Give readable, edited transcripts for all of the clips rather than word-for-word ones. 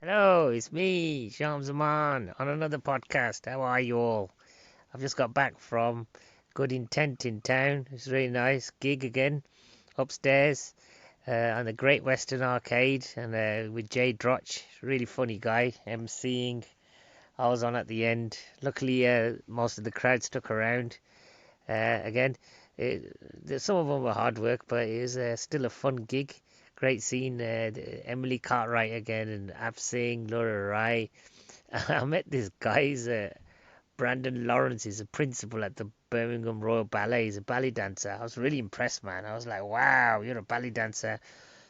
Hello, it's me, Sham Zaman, on another podcast. How are you all? I've just got back from Good Intent in town. It's really nice. Gig again, upstairs on the Great Western Arcade, and with Jay Drotch, really funny guy, emceeing. I was on at the end. Luckily, most of the crowd stuck around. Again, some of them were hard work, but it was still a fun gig. Great seeing Emily Cartwright again and Ab Singh, Laura Rai. I met this guy, Brandon Lawrence, he's a principal at the Birmingham Royal Ballet. He's a ballet dancer. I was really impressed, man. I was like, wow, you're a ballet dancer.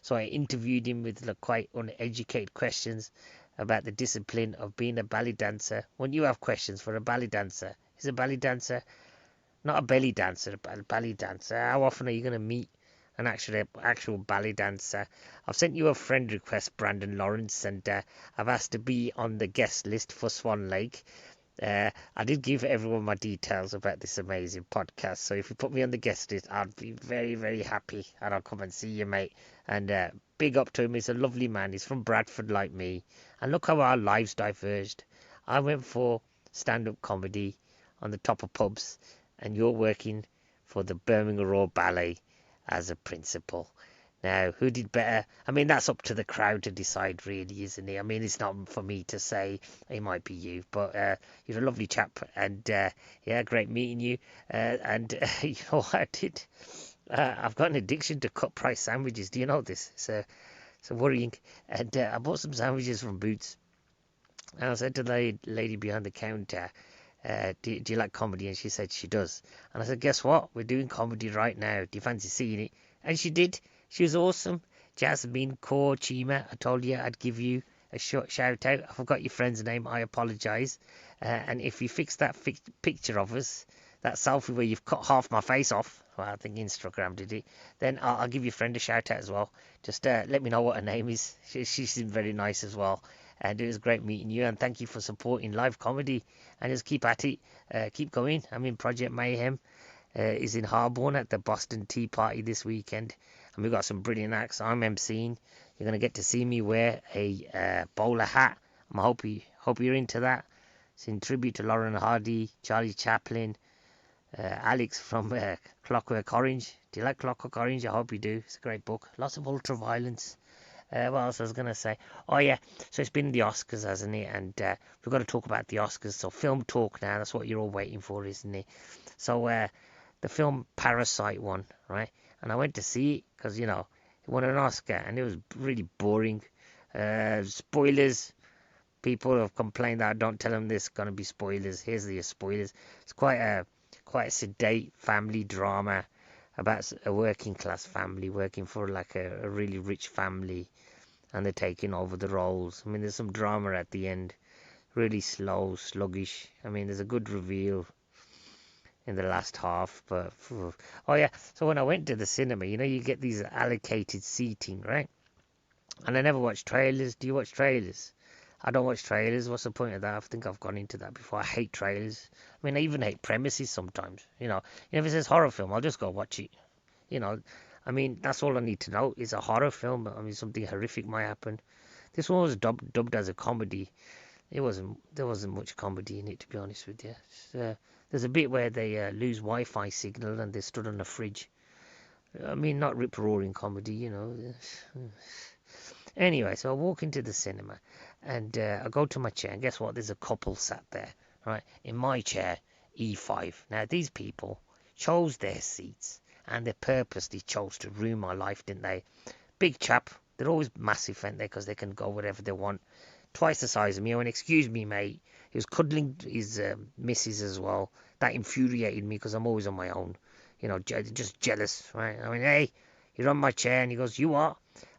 So I interviewed him with quite uneducated questions about the discipline of being a ballet dancer. When you have questions for a ballet dancer, is a ballet dancer not a belly dancer, but a ballet dancer? How often are you going to meet an actual ballet dancer? I've sent you a friend request, Brandon Lawrence, and I've asked to be on the guest list for Swan Lake. I did give everyone my details about this amazing podcast, so if you put me on the guest list, I'd be very, very happy, and I'll come and see you, mate. And big up to him. He's a lovely man. He's from Bradford, like me. And look how our lives diverged. I went for stand-up comedy on the top of pubs, and you're working for the Birmingham Royal Ballet as a principal. Now, who did better? I mean, that's up to the crowd to decide, really, isn't it? I mean, it's not for me to say. It might be you, but you're a lovely chap, and yeah, great meeting you. And you know what I did? I've got an addiction to cut price sandwiches. Do you know this? It's worrying. And I bought some sandwiches from Boots. And I said to the lady behind the counter, do you like comedy? And she said she does. And I said, guess what? We're doing comedy right now. Do you fancy seeing it? And she did. She was awesome. Jasmine Kaur Chima. I told you I'd give you a short shout out. I forgot your friend's name. I apologise. And if you fix that picture of us, that selfie where you've cut half my face off, well, I think Instagram did it, then I'll give your friend a shout out as well. Just let me know what her name is. She seemed very nice as well. And it was great meeting you, and thank you for supporting live comedy. And just keep at it, keep going. I mean, Project Mayhem is in Harborne at the Boston Tea Party this weekend, and we've got some brilliant acts. I'm emceeing. You're gonna get to see me wear a bowler hat. Hope you're into that. It's in tribute to Lauren Hardy, Charlie Chaplin, Alex from Clockwork Orange. Do you like Clockwork Orange? I hope you do. It's a great book. Lots of ultra violence. What else I was going to say? Oh, yeah. So it's been the Oscars, hasn't it? And we've got to talk about the Oscars. So film talk now. That's what you're all waiting for, isn't it? So the film Parasite won, right? And I went to see it because, it won an Oscar. And it was really boring. Spoilers. People have complained that I don't tell them there's going to be spoilers. Here's the spoilers. It's quite a sedate family drama about a working class family working for like a really rich family, and they're taking over the roles. I mean, there's some drama at the end, really slow, sluggish. I mean, there's a good reveal in the last half, but oh yeah. So when I went to the cinema, you get these allocated seating, right? And I never watch trailers. Do you watch trailers? I don't watch trailers. What's the point of that? I think I've gone into that before. I hate trailers. I mean, I even hate premises sometimes. If it says horror film, I'll just go watch it. You know, I mean, that's all I need to know. It's a horror film. I mean, something horrific might happen. This one was dubbed as a comedy. There wasn't much comedy in it, to be honest with you. There's a bit where they lose Wi-Fi signal and they stood on a fridge. I mean, not rip-roaring comedy. Anyway, so I walk into the cinema and I go to my chair, and guess what? There's a couple sat there, right? In my chair, E5. Now, these people chose their seats, and they purposely chose to ruin my life, didn't they? Big chap. They're always massive, aren't they? Because they can go wherever they want. Twice the size of me. I went, excuse me, mate. He was cuddling his missus as well. That infuriated me because I'm always on my own. Just jealous, right? I mean, hey, you're on my chair. And he goes, you are.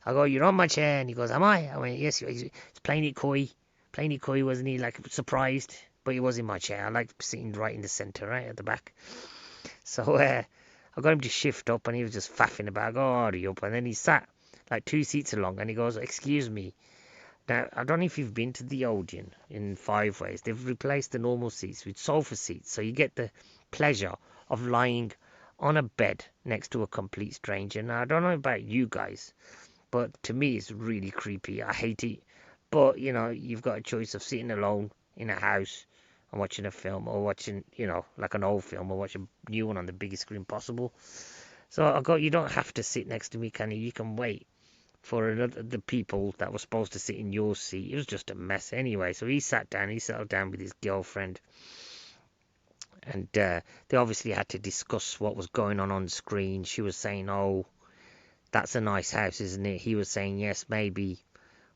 I go, you're on my chair. And he goes, am I? I went, yes. He's playing it coy. Playing it coy, wasn't he? Like, surprised. But he was in my chair. I like sitting right in the centre, right at the back. So I got him to shift up, and he was just faffing about. I go, oh, hurry up. And then he sat like 2 seats along, and he goes, excuse me. Now, I don't know if you've been to the Odeon in Five Ways. They've replaced the normal seats with sofa seats, so you get the pleasure of lying on a bed next to a complete stranger. Now, I don't know about you guys, but to me, it's really creepy. I hate it. But, you've got a choice of sitting alone in a house and watching a film, or watching, like an old film, or watch a new one on the biggest screen possible. So you don't have to sit next to me, can you? You can wait for the people that were supposed to sit in your seat. It was just a mess anyway. So he settled down with his girlfriend. And they obviously had to discuss what was going on screen. She was saying, oh, that's a nice house, isn't it? He was saying, yes, maybe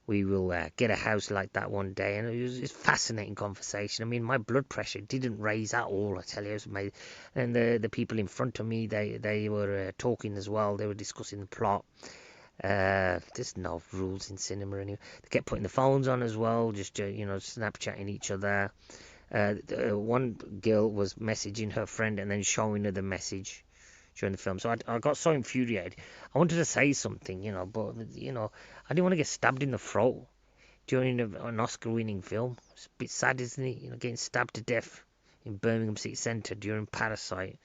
we will get a house like that one day. And it was fascinating conversation. I mean, my blood pressure didn't raise at all, I tell you. It was amazing. And the people in front of me, they were talking as well. They were discussing the plot. There's no rules in cinema anyway. They kept putting the phones on as well, just Snapchatting each other. One girl was messaging her friend and then showing her the message during the film. So I got so infuriated. I wanted to say something, but I didn't want to get stabbed in the throat during an Oscar-winning film. It's a bit sad, isn't it? Getting stabbed to death in Birmingham City Centre during Parasite.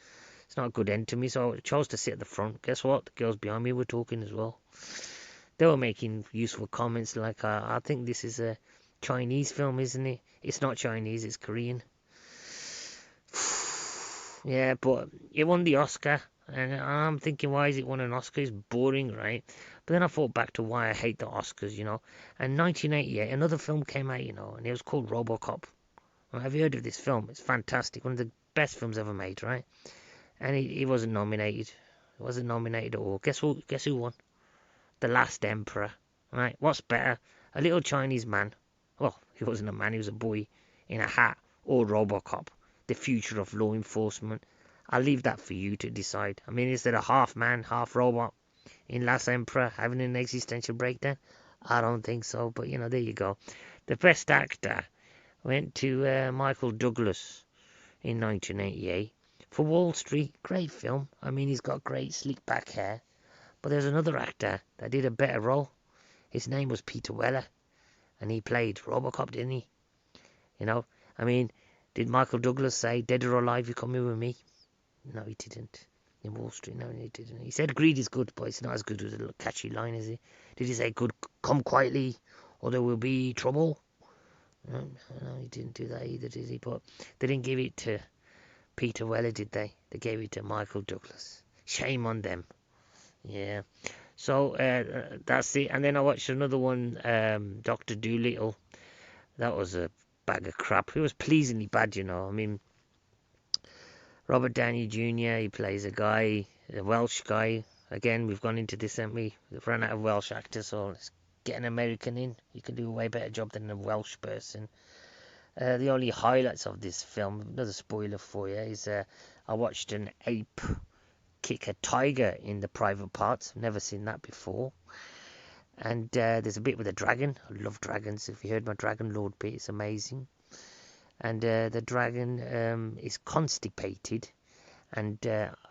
It's not a good end to me, so I chose to sit at the front. Guess what? The girls behind me were talking as well. They were making useful comments like, I think this is a Chinese film, isn't it? It's not Chinese, it's Korean. Yeah, but it won the Oscar. And I'm thinking, why is it won an Oscar? It's boring, right? But then I thought back to why I hate the Oscars, And 1988, another film came out, and it was called RoboCop. Well, have you heard of this film? It's fantastic. One of the best films ever made, right? And he wasn't nominated. He wasn't nominated at all. Guess who won? The Last Emperor. Right? What's better? A little Chinese man. Well, he wasn't a man, he was a boy in a hat, or RoboCop, the future of law enforcement. I'll leave that for you to decide. I mean, is there a half man, half robot in Last Emperor having an existential breakdown? I don't think so, but there you go. The best actor went to Michael Douglas in 1988 for Wall Street. Great film. I mean, he's got great slick back hair. But there's another actor that did a better role. His name was Peter Weller, and he played RoboCop, didn't he? I mean, did Michael Douglas say, dead or alive, you coming with me? No, he didn't. In Wall Street, no, he didn't. He said greed is good, but it's not as good as a catchy line, is it? Did he say, good, come quietly, or there will be trouble? No, he didn't do that either, did he? But they didn't give it to Peter Weller, did they? They gave it to Michael Douglas. Shame on them. Yeah. So that's it. And then I watched another one, Dr. Dolittle. That was a bag of crap. It was pleasingly bad, I mean, Robert Downey Jr., he plays a Welsh guy. Again, we've gone into this, haven't we? We've run out of Welsh actors, so let's get an American in. You can do a way better job than a Welsh person. The only highlights of this film, another spoiler for you, is I watched an ape kick a tiger in the private parts. I've never seen that before. And there's a bit with a dragon. I love dragons. If you heard my Dragon Lord bit, it's amazing. And the dragon is constipated. And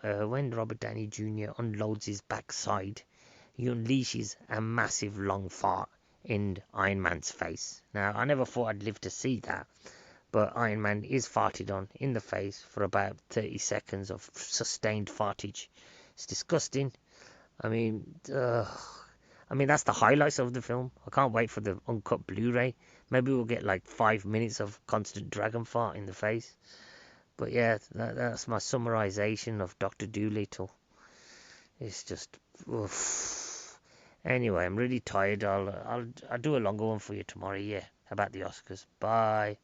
when Robert Downey Jr. unloads his backside, he unleashes a massive long fart in Iron Man's face. Now, I never thought I'd live to see that. But Iron Man is farted on in the face for about 30 seconds of sustained fartage. It's disgusting. I mean, that's the highlights of the film. I can't wait for the uncut Blu-ray. Maybe we'll get like 5 minutes of constant dragon fart in the face. But yeah, that's my summarization of Dr. Dolittle. It's just, oof. Anyway, I'm really tired. I'll do a longer one for you tomorrow. Yeah, about the Oscars. Bye.